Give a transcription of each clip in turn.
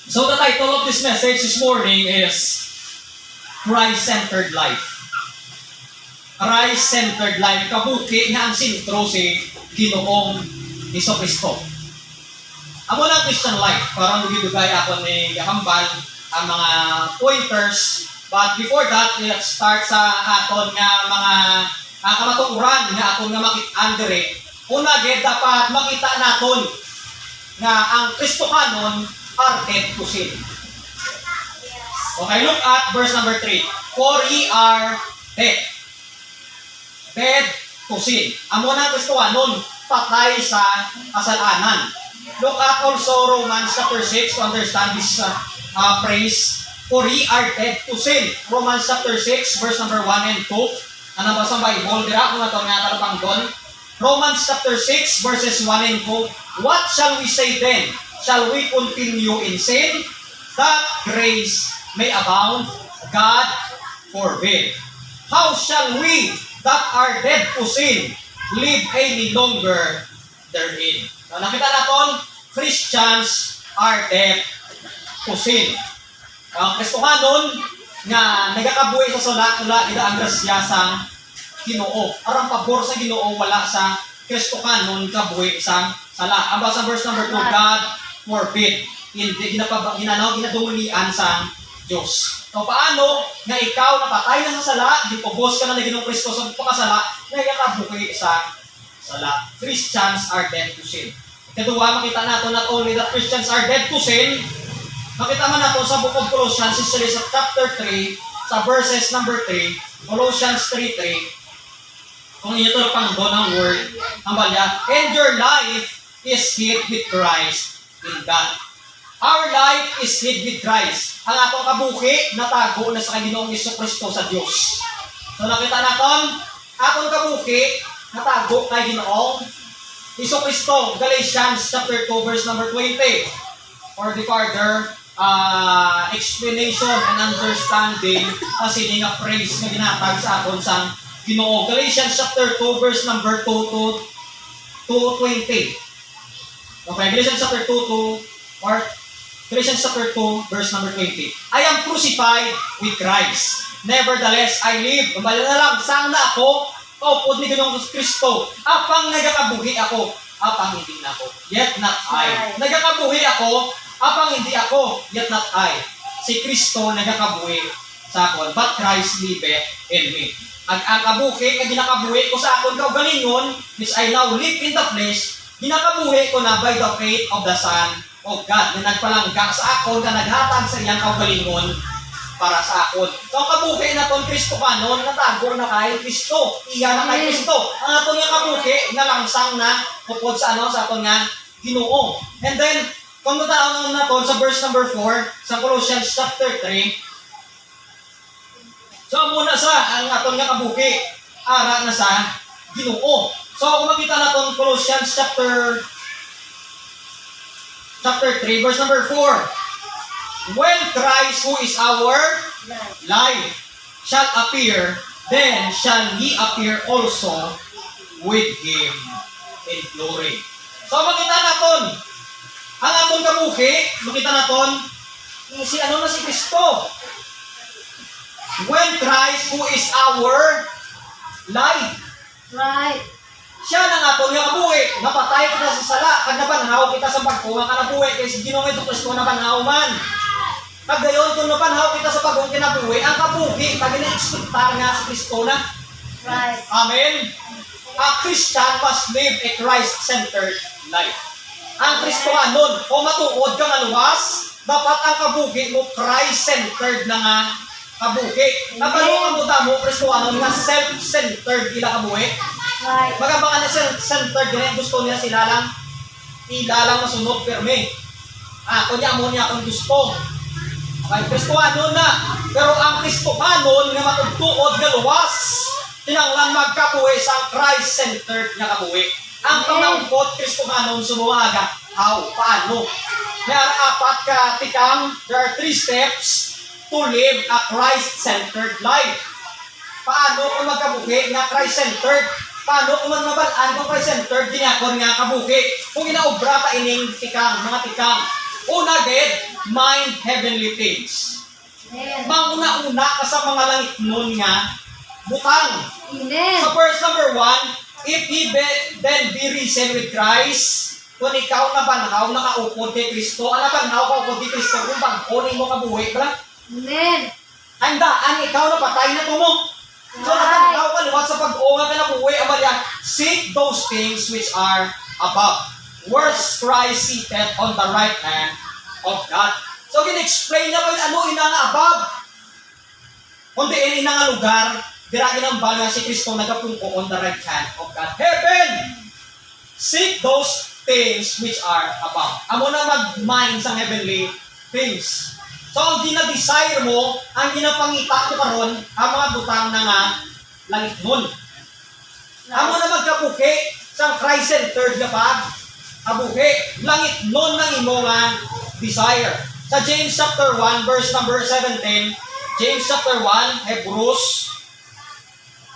So the title of this message this morning is Christ-Centered Life. Christ-Centered Life. Kabuki nga ang sintro si Ginoong Jesucristo. Amo lang Christian life. Parang nagibigay ako ni Gahambal ang mga pointers. But before that, let's start sa aton nga mga kamatuuran nga aton nga makit-andere. Una, dapat makita naton nga ang Kristohanon are dead to sin. Okay, look at verse number 3. For ye are dead. Dead to sin. Amo na Kristohanon, patay sa kasalanan. Look at also Romans chapter 6 to understand this phrase. For ye are dead to sin. Romans chapter 6 verse number 1 and 2. Ano ba sa Bible? Dira kung ito nga tarapang doon. Romans chapter 6 verses 1 and 2. What shall we say then? Shall we continue in sin, that grace may abound? God forbid. How shall we that are dead to sin live any longer therein? So, nakita natin, Christians are dead to sin. Ang Kristohanon nga nagakabuhi sa sala, ila ang grasya sa Ginoo. Arang pabor sa Ginoo wala sa Kristohanon kabuhi sa sala. Aba sa verse number 2, God forbid. Hindi ginadumulian sa Diyos. So paano nga ikaw napatay na sa sala, gipubos ka na Ginoong Kristo sa pagkasala, nagakabuhi sa sala. Christians are dead to sin. Kadua, makita natin not only that Christians are dead to sin, makita man natin sa book of Colossians, especially sa chapter 3, sa verses number 3, Colossians 3:3, kung ito na pang doon ang word, ang balya, and your life is hid with Christ in God. Our life is hid with Christ. Ang atong kabuki, natago na sa Ginoong Jesucristo sa Diyos. So nakita natin, atong kabuki, natago kay Ginoong Jesucristo. Galatians chapter 2 verse number 20. For the further explanation and understanding ang sining nga praise na ginatag sa aton sa Ginoo. Galatians chapter 2 verse number 2 to 20. Okay, Galatians chapter 2 or Galatians chapter 2 verse number 20. I am crucified with Christ. Nevertheless, I live. Kumbaga na lang, saan na ako? Kaupod ni Ginoong Kristo. Apang nagakabuhi ako, apang hindi na ako. Yet not I. Nagakabuhi ako, apang hindi ako, yet not I. Si Kristo nagakabuhi sa akon, but Christ liveth in me. Ang kabuhi, ang ginakabuhi ko sa akon kaugalingon, which I now live in the flesh, ginakabuhi ko na by the faith of the Son of God, na nagpalangga sa akon, na naghatag sa iyang kaugalingon para sa akon. So, ang kabuhi na itong Kristohanon, natago na kay Kristo. Iya na kay Kristo. Ang aton nga kabuhi, nalangsang na pupod sa sa aton nga Ginoo. And then, kung natawag na ito sa verse number 4, sa Colossians chapter 3, so, muna sa ang aton nga kabuhi, ara na sa Ginoo. So, kung makita natin Colossians chapter 3, verse number 4. When Christ, who is our life, shall appear, then shall ye appear also with Him in glory. So, makita natin, ang aton kabuhi, makita natin, si Kristo. When Christ, who is our life, Right. siya na aton nga kabuhi, napatay kita sa sala, kag nabanhaw kita sa pagkuha ka nabuhi, kay si Ginoong Kristo nabanhaw man. Kag gayon kung nabanhaw kita sa pagkuha kinabuhi, ang kabuhi, pag ina-expectar nga si Kristo na. Right. Amen? A Christian must live a Christ-centered life. Ang Kristohanon, kung matuod ka nga luwas, dapat ang kabuhi mo Christ-centered na nga kabuhi. Nabalungan mo tamo, Kristohanon, nga self-centered ila kabuhi. Right. Magabangan na self-centered din, gusto nila sila lang masunod perme. Kunya mo niya kung gusto. Okay, Kristohanon na. Pero ang Kristohanon nga matugtuod nga luwas, tinanglan magkabuhi sa Christ-centered nga kabuhi. Ang pangangkot Kristohanon sumuwaga, paano? May apat ka tikang, there are 3 steps to live a Christ-centered life. Paano kung magkabuhi nga Christ-centered? Paano kung magmabalaan kung Christ-centered ginakon nga kabuhi? Kung inaobra pa ining tikang, mga tikang. Una, dead, mind heavenly things. Amen. Manguna-una ka sa mga langit nun nga, butang. Amen. Sa verse number 1, if ye then be risen with Christ, kung ikaw na banhaw, nakaupod kay Kristo, ang nabanhaw ka upod kay Kristo, kung bangkonin mo kabuhi, ba? Amen. Handaan, ikaw na patay na tumo. So, nabanhaw ka, luwat sa pag-uunga ka na buhi, amalya, seek those things which are above, where Christ seated on the right hand of God. So, gin-explain niya ba ano ina nga above? Kundi ina nga lugar, diragin ang bala si Kristo nagapungko on the right hand of God. Heaven! Seek those things which are above. Amo na mag-mind sa heavenly things. So, ang ginadesire mo, ang ginapangita mo karon, ang mga butang na nga langit nun. Amo na magkabuki sa Christ-centered na kabuki. Langit nun ng imo nga desire. Sa James chapter 1, verse number 17, James chapter 1, Hebrews,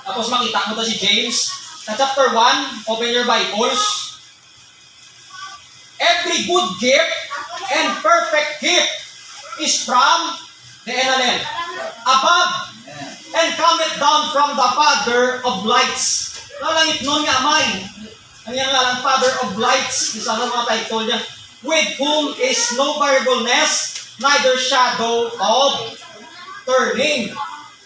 tapos makita mo to si James. Sa chapter 1, open your Bibles. Every good gift and perfect gift is from the NLN, above, and cometh down from the Father of lights. Nalangit nun nga amay. Ang yung nga lang, Father of lights, isa na mga title niya, with whom is no variableness, neither shadow of turning.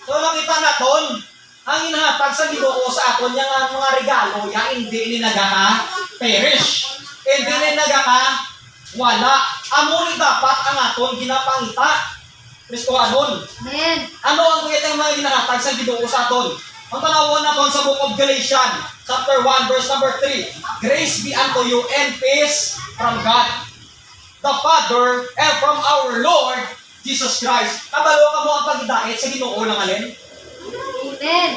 So nakita naton, ang inahatag sa Ginoo sa aton yung mga regalo, ya hindi ni nagaka-perish. Hindi ni nagaka-wala. Amo ni dapat ang aton ginapangita. Kristo anon. Amen. Ano ang kuyat ng mga ginahatag sa Ginoo sa aton? Ang tanawon naton sa book of Galatians, chapter 1, verse number 3. Grace be unto you and peace from God, the Father, and from our Lord Jesus Christ. Kabalo ka mo ang pagidait sa Ginoo ng alin? Amen.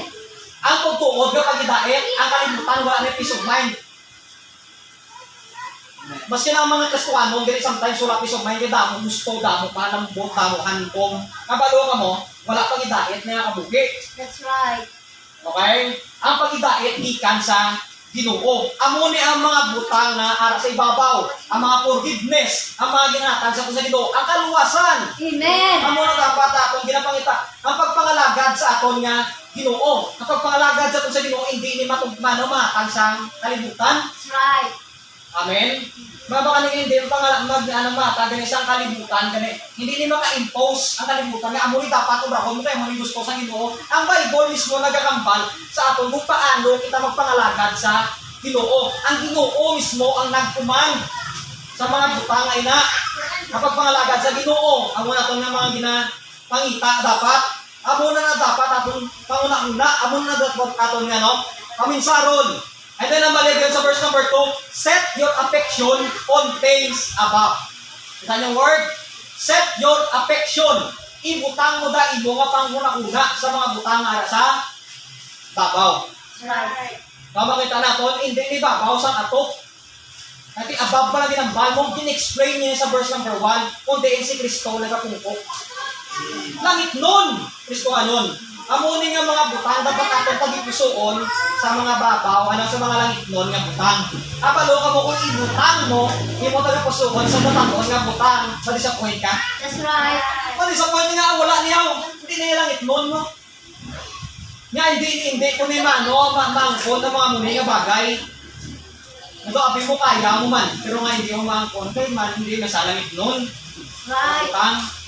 Ang pagtuod ka pagidait, ang kalimutan wala na peace of mind. Maski na ang mga Kristohanon, ganit sometimes wala peace of mind, kaya damo gusto, damo palambot, damo handong. Kabalo ka mo, wala pagidait na kabugi. That's right. Okay? Ang pagidait gikan sa Ginoo. Amo ni ang mga butang na ara sa ibabaw, ang mga forgiveness, ang mga ginatag sa Ginoo, ang kaluwasan. Amen. Amo na dapat aton ginapangita. Ang pagpangalagad sa aton nga Ginoo. Ang pagpangalagad sa aton sa Ginoo hindi ni matugmano matag sa kalibutan. That's right. Amen. Mabaka ni hindi matag gani sa kalibutan gani. Hindi ni maka-impose ang kalibutan nga amo ni dapat obra mo kay mo ni gusto sa Ginoo. Ang Bible mismo nagakambal sa aton kung paano kita magpangalagad sa Ginoo. Ang Ginoo mismo ang nagkuman sa mga butang nga ina. Kapag pangalagad sa Ginoo, amo na nga mga ginapangita dapat. Amo na dapat aton panguna-una, amo na dapat aton nga no. Paminsaron. And then ang malagyan sa verse number 2, set your affection on things above. Kita niyong word? Set your affection. Ibutang mo da imo nga panguna-una sa mga butang nga sa babaw. That's right. Kamakita naton, hindi ni babaw sa atok. Kasi above pa lagi ng balmong, din-explain niya sa verse number 1, kung diin si Kristo nagapungko. Langit nun, Kristo anon. Amunin nga mga butang, dapat atong pag-ipusoon sa mga babaw, sa mga langit nun nga butang. Apalo ka mo kung ibutang mo, hindi mo tagapusoon sa butang nun nga butang, ma-disappoint ka. That's right. Ma-disappoint nga, wala niya, hindi na yung langit nun mo. Nga hindi kung may mangkon na mga muni nga bagay. Ito, abi mo kaya mo man, pero nga hindi mo mangkon, kaya man hindi na sa langit nun. Right. Butang.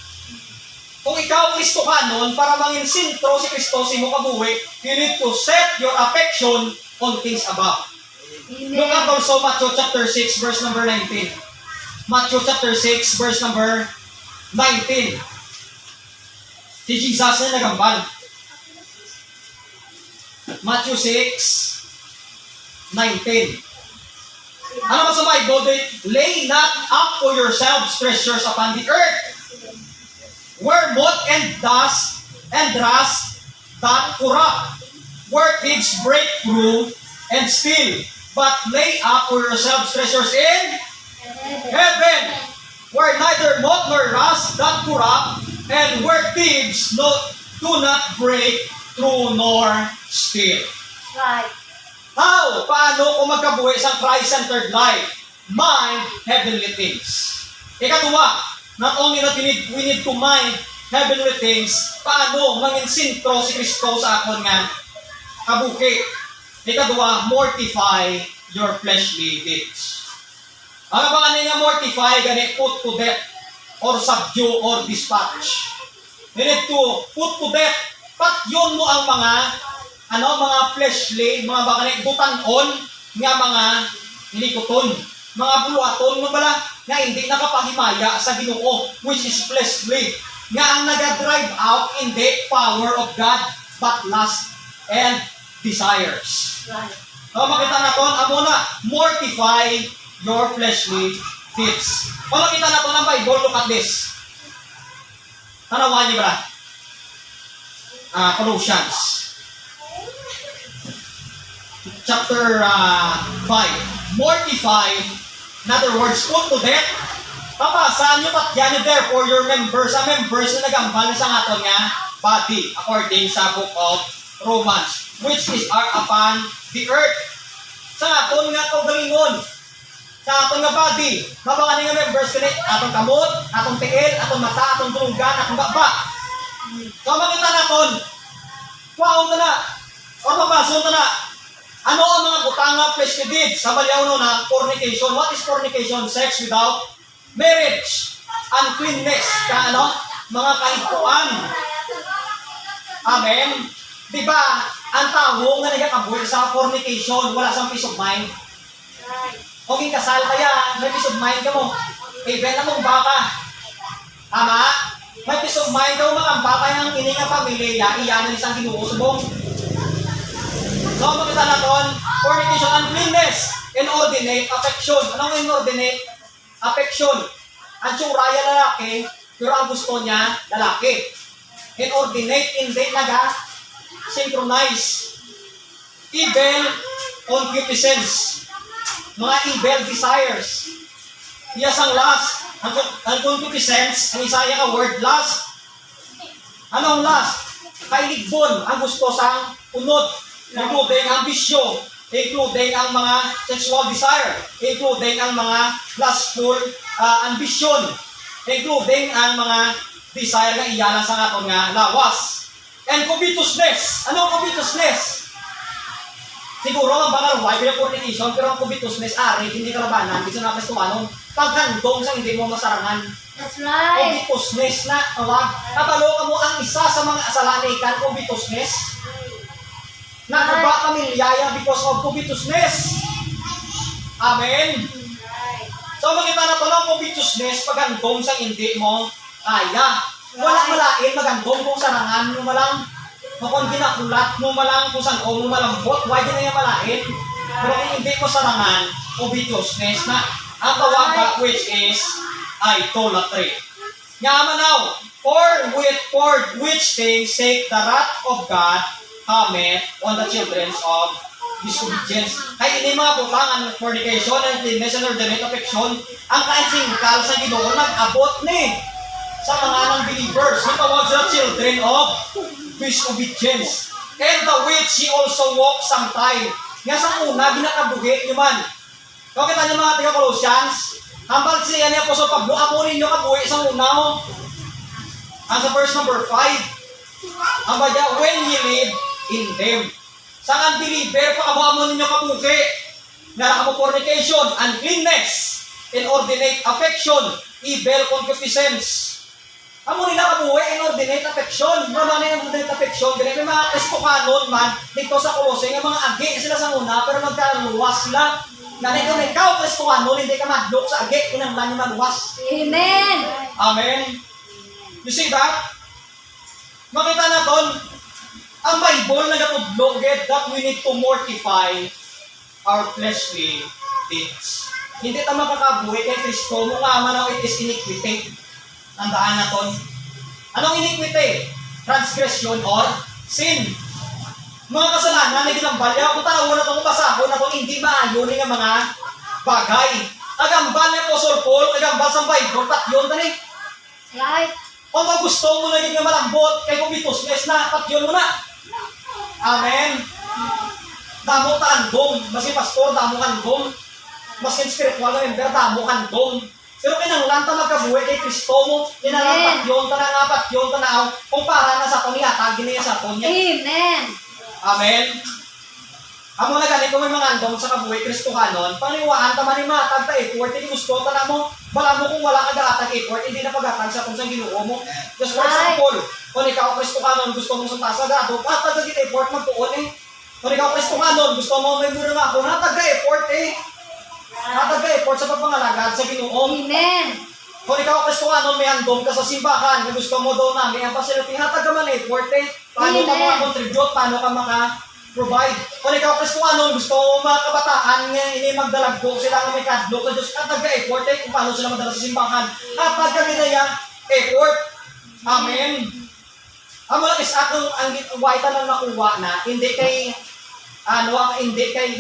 Kung ikaw Kristohanon, para mangin sintro si Kristo si mo kabuhi, you need to set your affection on things above. Look at Amen. also Matthew chapter 6 verse number 19. Matthew chapter 6 verse number 19. Si Jesus na nagambal. Matthew 6, 19. Ano ba sa Bible? Lay not up for yourselves treasures upon the earth, where moth and dust and rust that corrupt, where thieves break through and steal, but lay up for yourselves treasures in heaven, where neither moth nor rust that corrupt, and where thieves do not break through nor steal. Right. How? Paano kung magkabuhi sa Christ-centered life? Mind heavenly things. Ikatulad, not only that we need to mind heavenly things, paano mangin sintro si Kristo sa akon nga kabuki. Ikatulad, mortify your fleshly deeds. Ano ba nga mortify, gani put to death, or subdue, or dispatch. You need to put to death, patyon mo ang mga mga fleshly, mga bakani butan-on, nga mga inikuton, mga buluaton mo bala, nga hindi nakapahimaya sa Ginoo, which is fleshly, nga ang nag-drive out hindi power of God, but lust and desires. Right. So makita naton, amo na, mortify your fleshly deeds. Kung makita naton ang Bible, look at this. Tanawan niyo ba? Colossians. Chapter 5. Mortify, in other words, put to death. Papasahan nyo patyan nyo therefore your members, ang members na nagambal sa aton nga body, according sa book of Romans, which is upon the earth. Sa aton nga kaugalingon, sa aton nga body, mabaka nga members kini atong kamot, atong tiil, atong mata, atong tulunggan, atong baba. So makita naton, kwaon na, o mabason na, ano ang mga butanga fleshly deeds? Sa balyaw na fornication. What is fornication? Sex without marriage. Uncleanness. Mga kahigpuan. Amen. Diba, ang tao nga nagkakabuhi sa fornication, wala sang peace of mind. Right. Kung kasal kaya, may peace of mind ka mo. Even na mong baka. Tama? May peace of mind ka mo, ang baka yung ininga pamilya, iyanan isang ginuusubong. So, makita natin, fornication, uncleanness, inordinate affection. Anong inordinate affection? Ang tsuraya lalaki, pero ang gusto niya, lalaki. Inordinate, hindi synchronize. Evil concupiscence. Mga evil desires. Yes, ang lust. Ang concupiscence, ang isaya ka word, lust. Anong lust? Kailigbon, ang gusto sang unod. Including ang bisyo, including ang mga sexual desire, including ang mga lustful ambition, including ang mga desire na iyanan sa aton nga lawas. And covetousness. Ano ang covetousness? Siguro ang bangal wife yung fornication, pero ang covetousness, hindi kalabanan, hindi sa napastuanon, paghandong sa hindi mo masarangan. That's right. Covetousness na, tawag. Kabalo ka mo ang isa sa mga asalanikan, covetousness. Nakuba kami liyaya because of covetousness. Amen. Right. So makita na to ng covetousness, pagandong sa hindi mo kaya. Walang malain, magandong kung sarangan mo malang, kung ginakulat mo malang, kung saan mo malambot, why di na yung malain. Pero kung hindi mo sarangan, covetousness na ang tawag which is idolatry. Nga manaw, for which things sake the wrath of God cometh on the children of disobedience. Kaya ini mga putangan, fornication, uncleanness, and ordinate affection, ang kaisingkal sa Ginoo nag-abot ni sa mga non-believers. Ito tawag sa children of disobedience. And the which he also walked sometime. Nga sa una, ginakabuhi nyo man. Kung kita nyo mga taga Colossians, hambal siya ni Apostol Pablo, amunin nyo kabuhi sa una mo. Ang sa verse number 5, hambal niya, when ye live in them. Sa unbeliever, pakabamo ninyo kabuhi. Nga mo fornication, uncleanness, inordinate affection, evil concupiscence. Amo nila kabuhi, inordinate affection. Mga na yung inordinate affection, ganyan may mga Kristokanon man, dito sa Colossae, yung mga agi sila sa una, pero magkaluwas sila. Ganyan kung ikaw, Kristokanon, hindi ka madlok sa agi, kinanglan yung maluwas. Amen. Amen. You see that? Makita natin, ang Bible nagatudlo that we need to mortify our fleshly deeds. Hindi tayo makakabuhi kay Kristo mo nga man it is iniquity. Tandaan natin. Anong iniquity? Transgression or sin. Mga kasalanan na ginambalya, kung tanaw na itong basahon na itong hindi maayon nga mga bagay. Agambal ni Apostle Paul, agambal sa Bible, tatyon na ni. Right. Kung gusto mo na yung malambot, kay covetousness na, tatyon mo na. Amen. Damo ka andong. Maski pastor, damo ka andong. Maski spiritual na member, damo ka andong. Pero kinanglan ta magkabuhi kay Kristo mo. Kinanglan yun, tanangapat yun, tanaw. Kung para na sa aton yata, ginaya sa aton niya. Amen. Amen. Amo na gani kung may mga andong sa kabuhi Kristohanon, paniwaan ta man ni matag ta effort, hindi gusto ta na mo. Bala mo kung wala ka daratag effort, hindi na pagatag sa kung saan Ginoo mo. Just for example, kung ikaw Kristohanon, gusto mong sunta sa grado, patag ka effort magtuon eh. Kung ikaw Kristohanon, gusto mo may mura nga ako, natag ka effort eh. Natag ka effort sa pagpangalagad sa Ginoo. Amen. Kung ikaw Kristohanon, may handom ka sa simbahan, na gusto mo daw namin ang facility, natag ka man effort eh. Paano ka makakontribute, paano ka maka-provide. Kung ikaw Kristohanon, gusto mo mga kabataan nga ini magdalagdo, sila nga may kadlo sa Diyos, natag ka effort eh, kung paano sila magdala sa simbahan. Natag ka nila effort. Amen. Amo lang is atong ang white nang nakuha na hindi kay hindi kay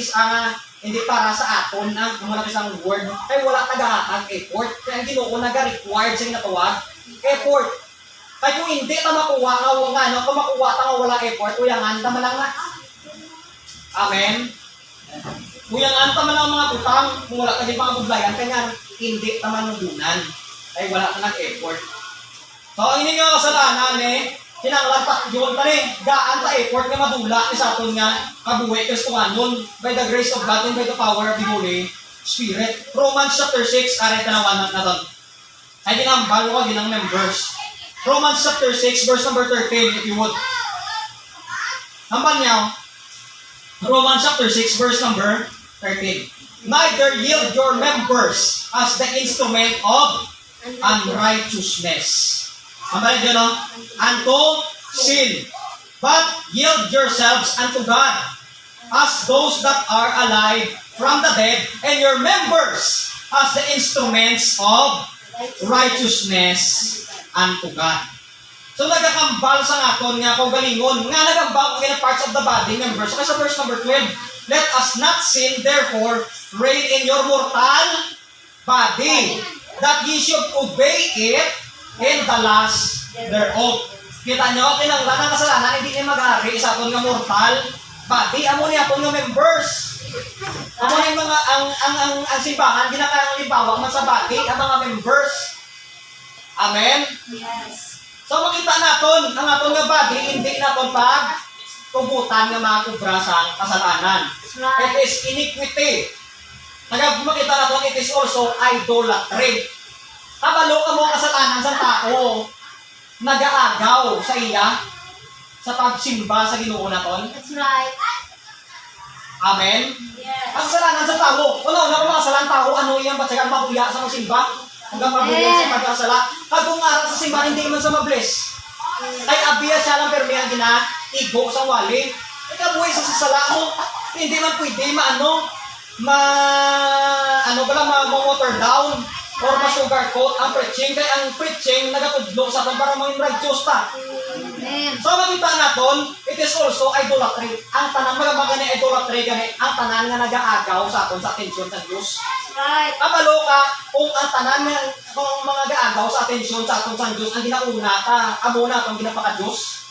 hindi para sa aton ang mula isang word kay wala tagahatag effort kaya ang Ginoo naga-required sa natawag effort kay kung hindi ta makuha nga kung makuha ta nga wala effort uyangan ta man lang na. Amen. Uyangan ta man lang mga utang kung wala ka di mga budlayan kanya hindi ta manudunan ay wala ka ng effort. So ang inyo kasalanan kinanglan ta yun tani gaan ta effort nga madula ni sa aton nga kabuhi Kristohanon by the grace of God and by the power of the Holy Spirit. Romans chapter 6 aray tanawan naton. Ay ginambal ko ginang members. Romans chapter 6 verse number 13 if you would. Hambal niyo. Romans chapter 6 verse number 13. Neither yield your members as the instrument of unrighteousness. Hambal niyo no? Unto sin. But yield yourselves unto God as those that are alive from the dead, and your members as the instruments of righteousness unto God. So nagakambal sa aton nga kung galingon, nga nagambal kung parts of the body members. So sa verse number 12, let us not sin therefore reign in your mortal body, that ye should obey it in the last thereof. Kita nyo, kinanglan ang kasalanan, hindi niya mag-ari sa aton nga mortal body. Amo niya aton nga members. Amo niya mga, ang simbahan, ginakang libawa man sa body, ang mga members. Amen? Yes. So makita naton, ang aton nga body, hindi naton pag tubutan nga mga kubra sa kasalanan. It is iniquity. Makita naton, it is also idolatry. Kabalo ka mo kasalanan sa tao, nag-aagaw sa iya sa pagsimba sa Ginoo naton. That's right. Amen. Yes. Ang kasalanan sa tao, una ko makasalan tao, ano iyang batsagan mabuya sa magsimba? Hanggang mabuya sa pagkasala. Kagong araw sa simba, hindi man sa mabless. Ay abiya siya lang permihan igo sa wali. Ay kabuhay sa sasala mo, hindi man pwede ma-water down or ma-sugarcoat ang preaching. Kaya ang preaching nagatudlo sa atin para maging righteous ta. Amen. So makita naton, it is also idolatry. Ang tanan magabaga ni idolatry gani, ang tanan nga nagaagaw sa aton sa atensyon sa Dios. Right. Kabalo ka kung ang tanan nga kung mga gaagaw sa atensyon sa aton sa Dios ang ginauna ta, amo na tong ginapaka Dios.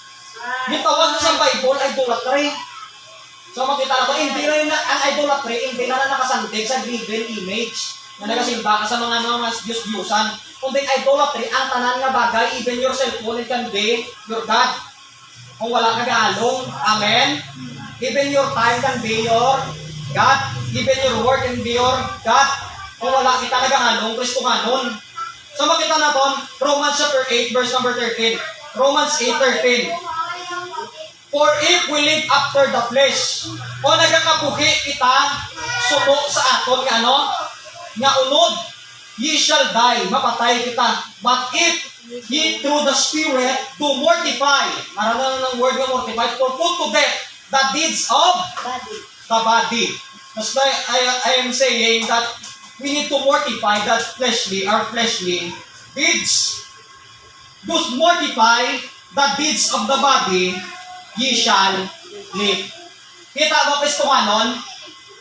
Gitawag sa Bible idolatry. So makita nato hindi na ang idolatry hindi na nakasandig sa graven image na nagasimba ka sa mga Diyos-Diyosan. Kundi idolatry, ang tanan nga bagay, even your cellphone, it can be your God. Kung wala ka gaalong, amen? Even your time can be your God. Even your work can be your God. Kung wala kita nagaalong, Kristohanon. So makita natin, Romans chapter 8, verse number 13. Romans 8:13. For if we live after the flesh, o nagakabuhi kita, sumo sa aton nga unod, ye shall die, mapatay kita. But if ye through the Spirit do mortify, maraming ng word nga mortify, for put to death the deeds of the body. That's why I am saying that we need to mortify that our fleshly deeds. Those mortify the deeds of the body, ye shall live. Kita mo, Kristohanon,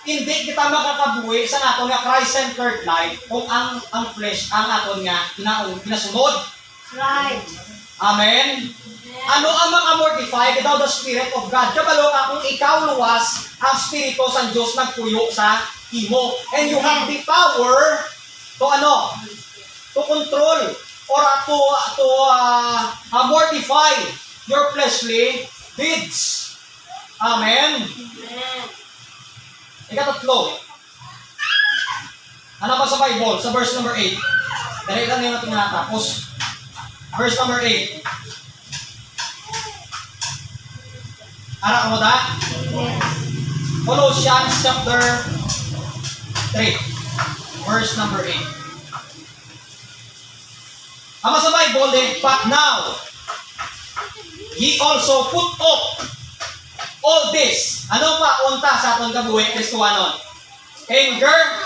hindi kita makakabuhi sa naton nga Christ-centered life kung ang flesh ang aton nga kinasunod. Right. Amen. Ano ang makamortify without the Spirit of God? Kabalo ka kung ikaw luwas ang Espiritu sa Diyos nagpuyo sa imo. And you have the power to control or to mortify your fleshly deeds. Amen. Amen. Ikatatlo. Ano ba sa Bible? Sa verse number 8. Dali lang yung natin natapos. Verse number 8. Arak mo da? Yes. Colossians chapter 3. Verse number 8. Ama sa Bible din, but now, ye also put off all this. Ano pa unta sa atong kabuhi, Kristohanon? Anger,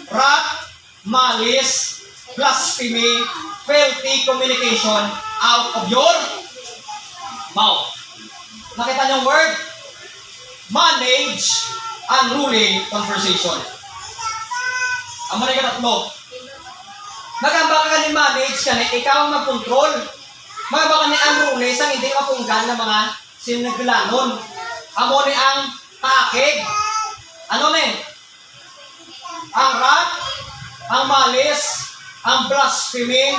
wrath, malice, blasphemy, filthy communication out of your mouth. Nakita niyong word? Manage unruly conversation. Amo na yung katatlo. Magamba ka ni manage ka na ikaw ang mag-control. Magamba ka ni unruly sang hindi mapunggan ng mga sinaglanon. Amo ni ang kaakig. Ano ni? Ang wrath, ang malice, ang blasphemy,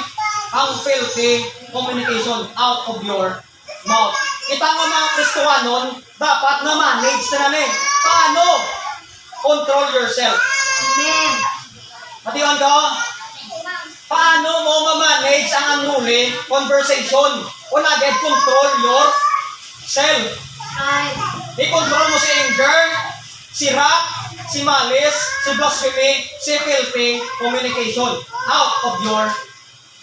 ang filthy communication out of your mouth. Kita nga mga Kristohanon, dapat na manage na namin. Paano? Control yourself. Amen. Matiwan ko? Paano mo ma-manage ang unruly conversation? Una, get control yourself. Right. I-control mo si anger, si wrath, si malice, si blasphemy, si filthy communication out of your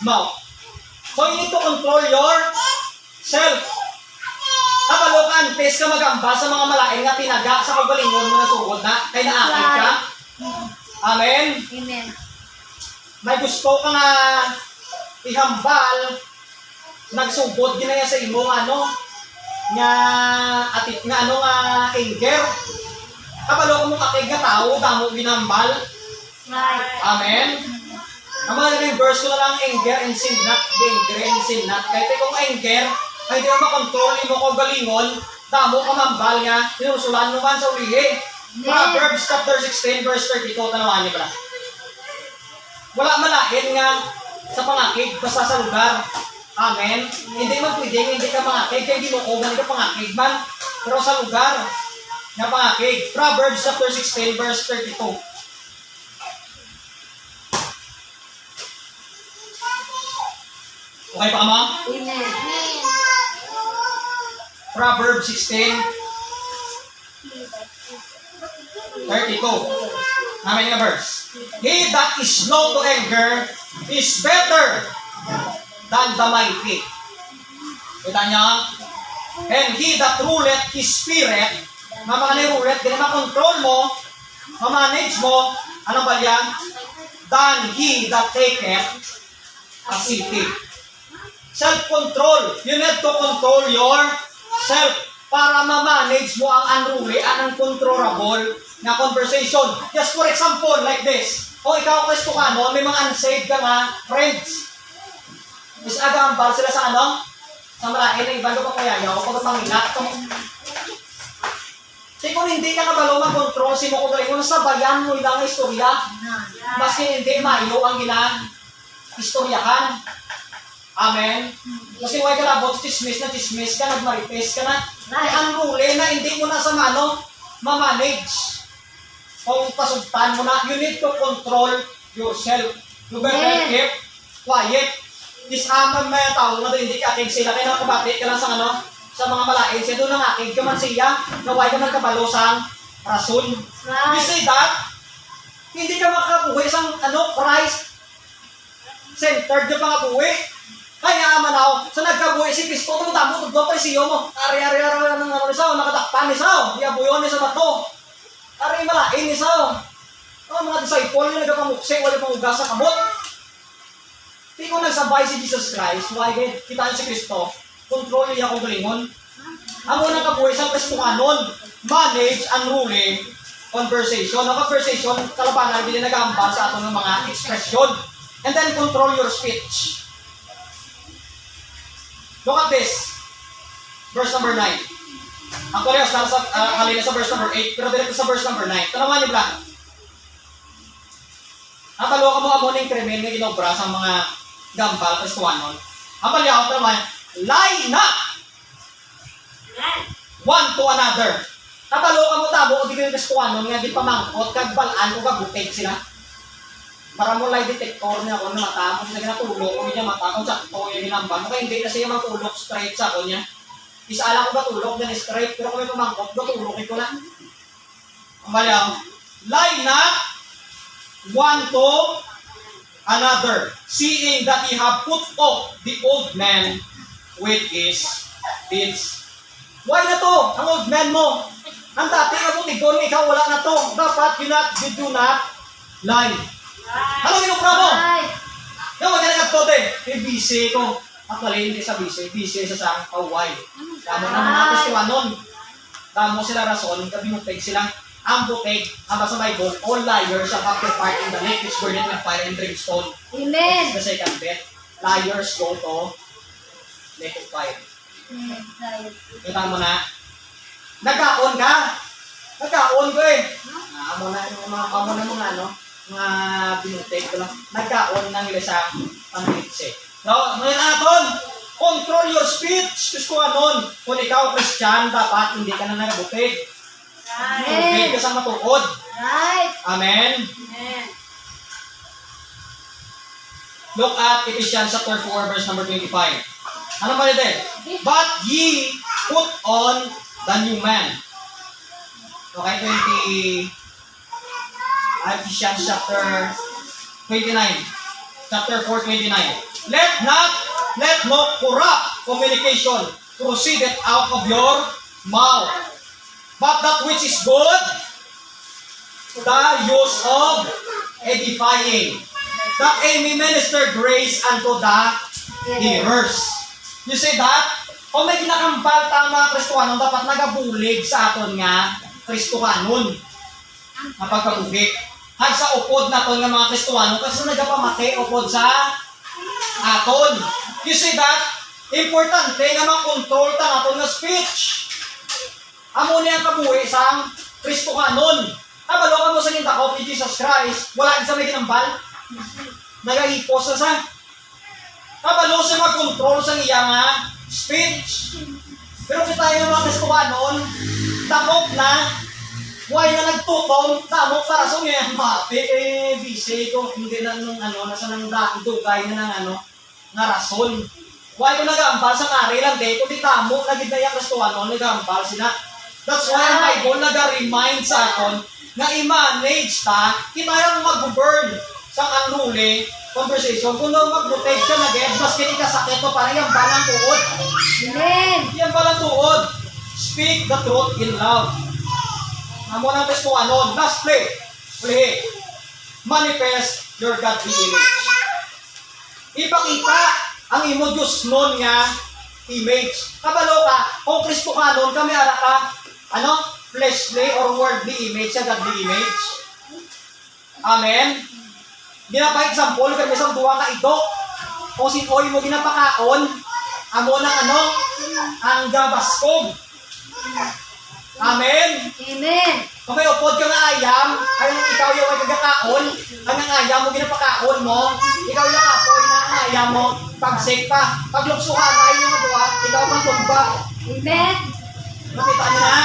mouth. So you need to control yourself. Kabalo ka, antes ka magamba sa mga malaing nga tinaga sa kagalingon mo na sugod na, kay naakit ka. Amen? Amen. May gusto ka nga ihambal, nagsugod ginaya sa imo, nga atit nga anger. Kabalo ka mo kakig nga tao, damo ginambal. Right. Amen? Ang mga verse ko na lang, anger and sin not, anger and sin not. Kahit kung anger, ay di mo makontrol mo ko galingon, damo ka mambal nga, sinusulan mo man sa ulihi. Proverbs chapter 16, verse 32, tanawan niyo ba? Wala malain nga sa pangakig, basta sa lugar. Amen? Hindi man pwedeng, hindi ka pangakig, kaya ginukugan ka pangakig man, pero sa lugar na pangakig. Proverbs chapter 16, verse 32. Okay pa ka, ma'am? Amen. Proverbs 16, 32. Namin nga verse. He that is slow to anger is better than the mighty. Kita niya? And he that ruleth his spirit, mamaka-ruleth, din ma-control mo, ma-manage mo, anong ba yan? Than he that taketh a city. Self-control. You need to control yourself para ma-manage mo ang unruly, ang uncontrollable na conversation. Just for example, like this. O ikaw, Kristohanon, may mga unsaved ka nga friends. Is agambal sila sa sa malain na ibang pa kaya yaw, pag panginat. Kung hindi ka kabalo mag-control, sino ko galing mo, sabayan mo ilang istorya. Maski hindi mayo ang istoryahan. Amen? Kasi huwag ka labot, chismis ka, nagmarites ka na. Ay, unruly na hindi mo na sa ma-manage. Kung pasugtan mo na, you need to control yourself. You better keep quiet. Disaman may tao na doon, hindi ka akig sila. Kaya nakabati ka lang sa mga malain. Siya doon ang akig ka man siya, naway ka nagkabalo sa rason. You see that? Hindi ka makabuhi sa Christ-centered ka pangabuhi. Kaya manaw, sa nagkabuhi si Kristo, tumutamo, tudlo pa siyo mo. Ari-ari ng nakatakpan ni sao. Di abuyon ni sa bato. Ari malain ni sao. Mga disciple yung nagkapamuksik, wala pang ugas sa kamot. Di ko nagsabay si Jesus Christ, why kita niya si Kristo, control niya kung galingon. Ang unang kabuhay sa Kristohanon, manage unruly conversation. Ang conversation, kalabanan, hindi nag-aamba sa atong mga expression. And then control your speech. Look at this. Verse number 9. Actually, halina sa verse number 8, pero dito sa verse number 9. Tanawan niyo ba? Natalo ka mo ng krimen na ginobra sa mga gambal Kristohanon. Ang palyaw naman, line up one to another. Kabalo ka mo tabo o di kayo Kristohanon nga di pamangkot kag balaan o kabutig sila. Para mo lie detector niya ako na matamo sila ginatulog ko niya matamo sakto yung hinamban. Kaya hindi na siya matulog straight sa ako niya. Isa alam ko batulog na straight pero kung may pamangkot batulog ko lang. Ang palyaw, line up one to another, seeing that ye have put off the old man with his deeds. Why na to? Ang old man mo. Ang dati nga mo tigon, ikaw wala na to. Dapat you do not lie. Ano ginupra mo? Right. Yung magkanagat to din. Yung busy ko. Actually, hindi sa busy. Busy sa sang kaway. Damo na mga Kristohanon. Damo sila rason, kabinuteg sila. Ang butig, ang sa Bible, all liars shall have their part in the lake which burneth with fire and brimstone. Amen. The second bit, liars go to lake of fire. Kita mo na, nagkaon ka. Nagkaon ko eh. Amo na mga ano, mga binutig ko lang. Nagkaon ng ila sa pangitse. No, ngayon aton, control your speech. Kristohanon, kung ikaw Christian, dapat hindi ka na nagabutig. Tubig ka sa matuod. Right. Amen. Look at Ephesians chapter 4 verse number 25. Ano ba dito? But ye put on the new man. Okay, Ephesians chapter 29. Chapter 4, 29. Let no corrupt communication proceed out of your mouth, but that which is good, the use of edifying, that I may minister grace unto the hearers. You see that? Kung may kinakambal tama Kristohanon, dapat nagabulig sa aton nga Kristohanon. Napagkabuhi. Hag sa upod na ton nga mga Kristohanon, kasi nagapamati upod sa aton. You see that? Importante nga makontrol ta aton nga speech. Amo niya ang kabuhi sa Kristohanon. Kabalo ka mo sa gintakop ni Jesus Christ, wala din sa may ginambal. Nagaipos na sa. Kabalo siya mag-control sa iya nga speech. Pero kita tayo mga Kristohanon, takop na, why na nagtutong, tamok sa rason niya, mati, busy ko, hindi na nung nasa nang dugay na ng nga rason. Why ko nag-aambal sa kari lang, di ko di tamok, nagidaya Kristohanon, nag-aambal sila. That's why ang Bible nag-remind sa aton na i-manage ta, kita yung mag-burn sa unruly conversation. Kung nung mag-protect ka nag-ed, mas kinikasakit mo, parang yung balang tuod. Amen. Yan balang tuod. Speak the truth in love. Amo ng Kristohanon. Lastly, manifest your godly image. Ipakita ang imo Diyos nun nga image. Kabalo ka, kung Kristohanon, kami ara ka, fleshly or worldly image, sa godly image. Amen? Ginapa-example, kami isang duwa ka ito. Kung sinoy mo ginapakaon, amo ng ang gabaskog. Amen? Amen. Kung may upod ka nga ayam, ay ikaw yung ay kagakaon, ang ayam mo ginapakaon mo, ikaw yung apoy na ang ayam mo, pagsik pa, pagluksuhan, ay yung duwa, ikaw pang tumba. Amen. Nakita niyo na?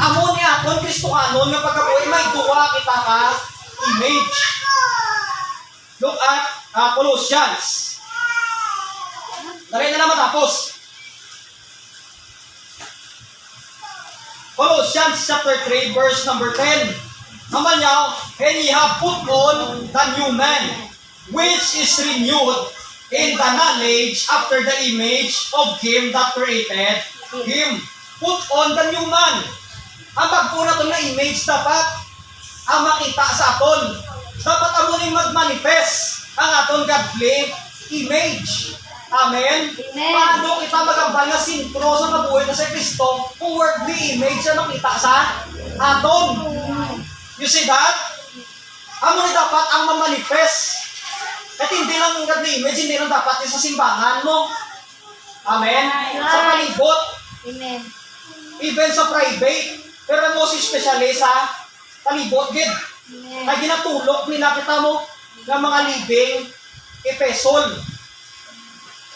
Amo niya, kung Kristohanon, nga pagkabuhay, may duwa kita ka image. Look at Colossians. Dali na naman tapos. Colossians chapter 3 verse number 10. Naman niya, and ye have put on the new man, which is renewed in the knowledge after the image of him that created him. Put on the new man. Ang pagpuna ito na image dapat ang makita sa aton. Dapat amunin mag-manifest ang aton godly image. Amen? Amen. Paano kita magambal na sintro sa mabuhay na sa Kristo kung worldly image na nakita sa aton? You see that? Amunin dapat ang ma-manifest. At hindi lang ang godly image, hindi lang dapat sa simbahan mo. Amen? Sa palibot. Amen. Even sa private. Pero most especially sa palibot, gid. Amen. Kaya ginatulok nila kita mo ng mga living epesol.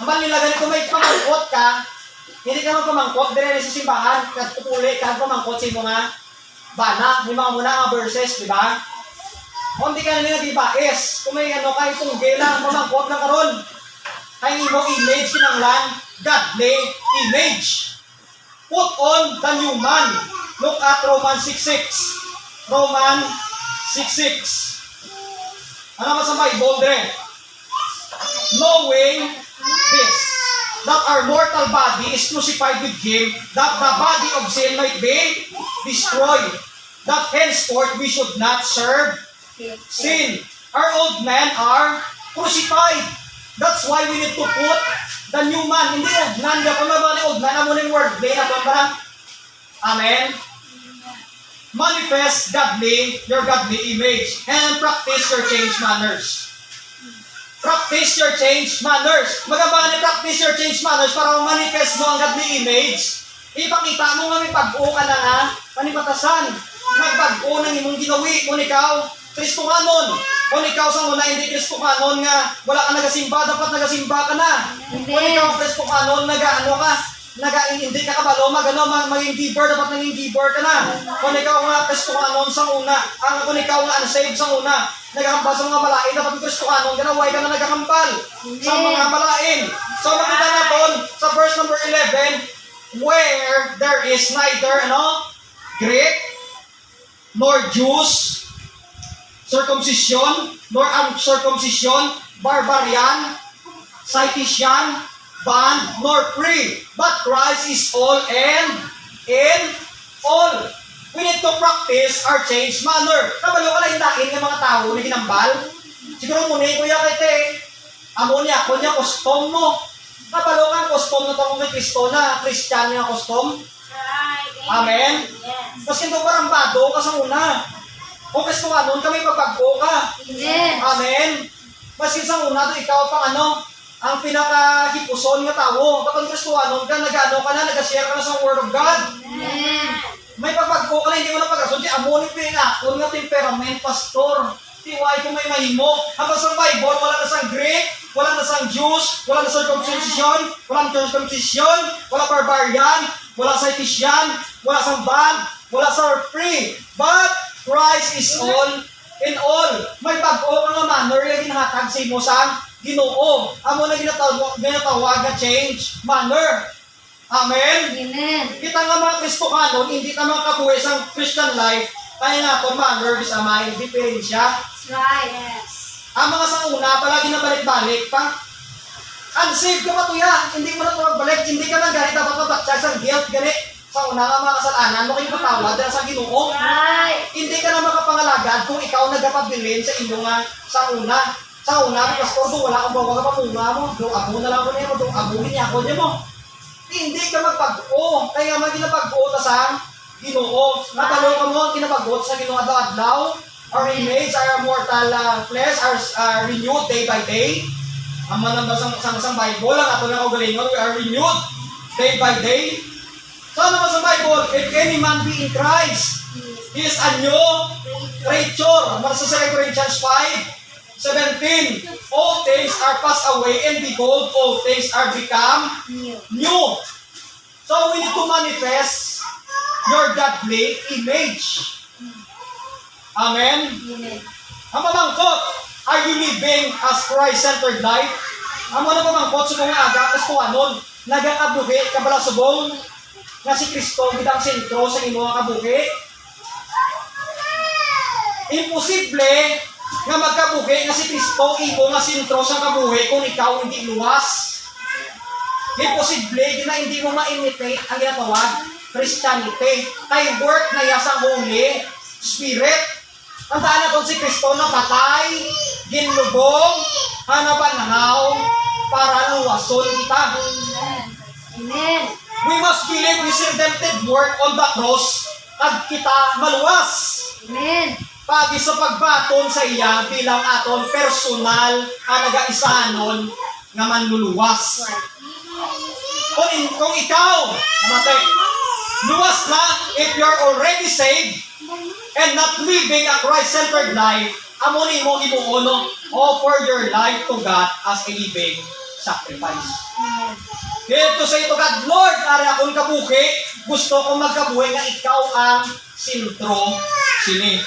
Naman nila ganito may pamangkot ka, hindi ka magpamangkot, dire sa simbahan, katupuli ka pamangkot sa mga bana, may mga muna nga verses, di ba? Kung hindi ka na nila dibais, kung may ano ka, itong lang, pamangkot lang karon. Kaya mo image kinanglan, godly image. Put on the new man. Look at Romans 6:6. Romans 6:6. Ano ba sa Bible dire? Knowing this, that our mortal body is crucified with Him, that the body of sin might be destroyed, that henceforth we should not serve sin. Our old men are crucified. That's why we need to put the new man. Hindi old man, hindi pa ba old man, amo ng word, na ba? Amen? Manifest your godly image, and practice your change manners. Practice your change manners. Magaba ni practice your change manners para manifest mo ang godly image. Ipakita mo nga may pag-o ka na nga, panipatasan. Nagpag-o ng imong ginawi kung ikaw, Kristohanon. Kung ikaw sa muna hindi Kristohanon nga, wala ka nagasimba, dapat nagasimba ka na. Kung ikaw Kristohanon, hindi ka kabalo, maging giver, dapat naging giver ka na. Kung ikaw nga Kristohanon sa una, kung ikaw nga unsaved sa una, nagkakampal sa mga malain, dapat Kristohanon ka na, huwag ka na nagkakampal sa mga malain. So makita natin sa verse number 11, where there is neither Greek, nor Jews, circumcision, nor uncircumcision, barbarian, Scythian, bond, nor free, but Christ is all and in all. We need to practice our change manner. Kabalo ka lang dahin ng mga tao na ginambal. Siguro muna yung kuya kay te, amo niya, kung niya custom mo. Kabalo ka ang custom na itong kay Kristo na Christian niya custom. Amen? Mas kinto parambado ka sa una. Kung Kristohanon ka, may pagbago ka. Amen? Mas sa una, ikaw pang ang pinaka-hipuson nga tao. Kapag Kristohanon ka, nag-share ka na sa Word of God. May pagbago ka na, hindi mo na pag-rason. Di amonin ko yung akon nga temperament, pastor. Tiwai kung may mahimo. Hanggang sa Bible, wala na sang Greek, wala na sang Jews, wala na circumcision, wala na circumcision, wala barbarian, wala Scythian, wala sang band, wala sa free. But Christ is all in all. May pag-o ka nga manner yung ginahatag sa imo sang Ginoo. Amo na ginatawag na change manner. Amen? Kita nga mga Kristohanon, hindi ka makabuhay sa Christian life, kaya nga ito, manner, bisa may diferensya. Ang mga sa una, palagi na balik-balik pa. Unsaved ka pa tuya, hindi mo na ito magbalik, hindi ka lang ganit, dapat mabatsag sa guilt, ganit. Sa una nga mga kasalanan, mo kayo patawad dahil sa Ginoo. Hindi ka na makapangalagad kung ikaw nagkapabilin sa inyo nga sa una. Sa una, pastor, doon wala kang bawa ka pamunga mo. Doon abo na lang ko niya mo, doon abuhin niya ako niya mo. Hindi ka magpag-o. Kaya maginapag-o ta sa Ginoo. Natalo ka mo, kinapag-o sa Ginoo adlaw. Our image, our mortal flesh are renewed day by day. Ang manang sang Bible, ang ato na kaugalingon, we are renewed day by day. So ano ba sa Bible? If any man be in Christ, he is a new creature. Mara sa 2 Corinthians 5:17, all things are passed away, and behold, all things are become new. So we need to manifest your godly image. Amen? Ang pamangkot, are you living as Christ-centered life? Ang mga pamangkot sa mga aga, Kristohanon, nagakabuhi, kabalasubong, nga si Kristo, kitang sentro sa imo nga kabuhi. Imposible nga magkabuhi nga si Kristo, imo nga sentro sa kabuhi kung ikaw hindi luwas. Imposible na hindi mo ma-imitate ang ginatawag Christianity. Kay work na yasang Holy Spirit. Ang daan na si Kristo na patay, ginlubong, hanapan nangaw, para luwason kita. Amen. We must believe His redemptive work on the cross at kita maluwas. Amen. Pagi sa pagbaton sa iya bilang aton personal ang nagaisahanon nga manluluwas. Kung ikaw, matay, luwas na if you're already saved and not living a Christ-centered life, amo ni mo imuuno, offer your life to God as a living sacrifice. Amen. Dito sa ito, God, Lord, ari akong kabuhi, gusto kong magkabuhi nga ikaw ang sintro sini.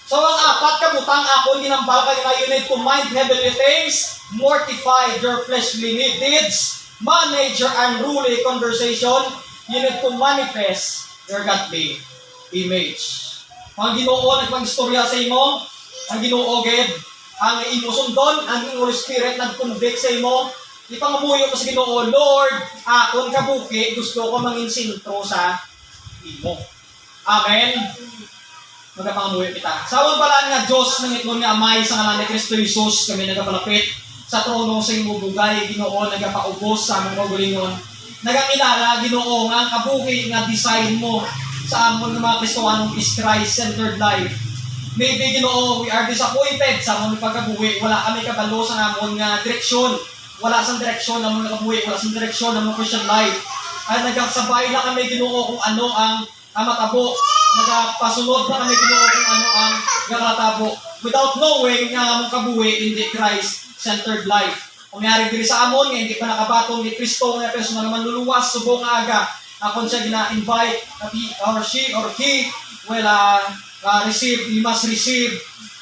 So ang apat kabutang ako ginambal kay na you need to mind heavenly things, mortify your fleshly deeds, manage your unruly conversation, you need to manifest your godly image. Ang Ginoo nagpang-istorya sa imo, ang Ginoo gid ang imo sundon, ang Holy Spirit nag-convict sa imo. Ipangamuyo ko sa Ginoo, Lord, akon kabuki, gusto ko mangin sintro sa imo. Amen. Magapangamuyo kita. Sawang pala nga Diyos ng itlong nga amay sa ngalan ni Kristo Jesus, kami nagapalapit sa trono sa imo bugay, Ginoo, nagapaubos sa among kaugalingon. Nagakilala, Ginoo, nga ang kabuki nga design mo sa amon ng mga Kristoanong is Christ-centered life. Maybe, Ginoo, we are disappointed sa amon pagkabuhi. Wala kami kabalo sa amon nga direksyon. Wala sang direksyon ng mga kabuhi. Wala sang direksyon ng mga Christian life. At nagkasabay na kami, Ginoo, kung ano ang matabo. Nagpasunod na kami, Ginoo, kung ano ang nakatabo. Without knowing nga among kabuhi, hindi Christ-centered life. Kung nangyari diri sa amon, nga hindi pa nakabatong ni Kristo, nga personal naman luluwas, subong aga. Akon siya gina-invite, or she or he will he must receive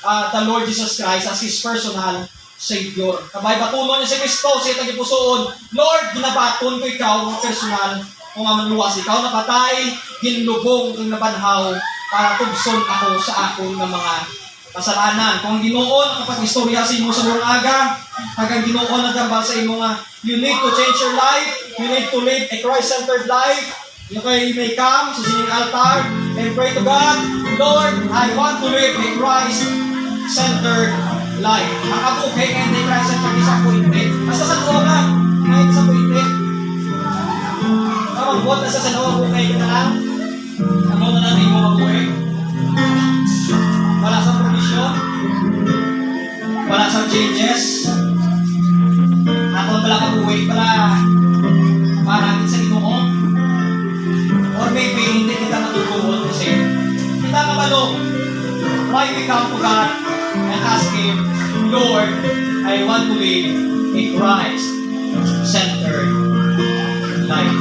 the Lord Jesus Christ as his personal Savior. Kabay batunon niya si Kristo, siya tagipusoon, Lord, ginabaton ko ikaw, personal, kung manluwas ikaw napatay, ginlubong kang nabanhaw, para tubson ako sa akong ng mga kasalanan. Kung Ginoo nakapag-istorya sa imo sa buong aga, hanggang Ginoo nagambal sa imo nga, you need to change your life, you need to live a Christ-centered life. You may come sa singing altar and pray to God, Lord, I want to live a Christ-centered life. Ang kabuhi nga hindi Christ-centered disappointed. Basta sa tuwa ka, may disappointed. Kapag buhat na sa sanoa, buhay ka na lang. Ano na lang yung mga buhay? Wala sa provision, wala sa changes. Ako pala kabuhay pala parang sa Ginoo. Or maybe hindi kita natutunan kasi kita kabalo. Why we come to God and ask Him, Lord, I want to live a Christ-centered life.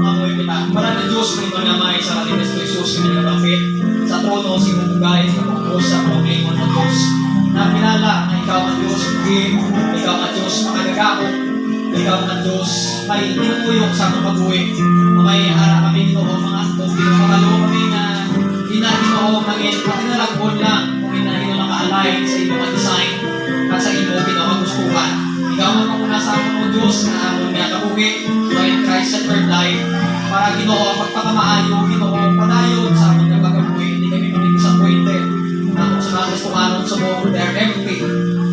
Amoy kita. Para na Diyos may manamay sa ating Kristo Jesus yung nagapit sa trono si Mugay sa pagkos sa problema ng Diyos. Na pinala na ikaw ang Diyos hindi, ikaw ang Diyos makagagako, ikaw ang Diyos may tinutuyok sa mga pag-uwi. May harap kami Ginoo mga atong pinapakalo kami na Ginoo mangin patinalagpon lang kung Ginoo naka-align sa iyong design at sa iyong pinakagustuhan. Ikaw ang muna sa amon Diyos na amon nga kabuhi in Christ-centered life para Ginoo ang pagpakamaayo, Ginoo padayon sa amon nga pagkabuhi. Hindi kami disappointed na kung sa mga gustuhanon sa mo, they are empty.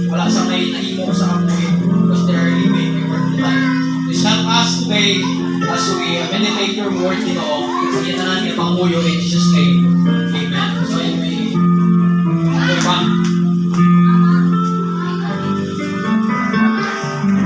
Wala sa may naimo sa kabuhi because they are living a worldly life. Please help us today as we meditate your word, Ginoo. Ipagkita namin ang panguyo in Jesus' name.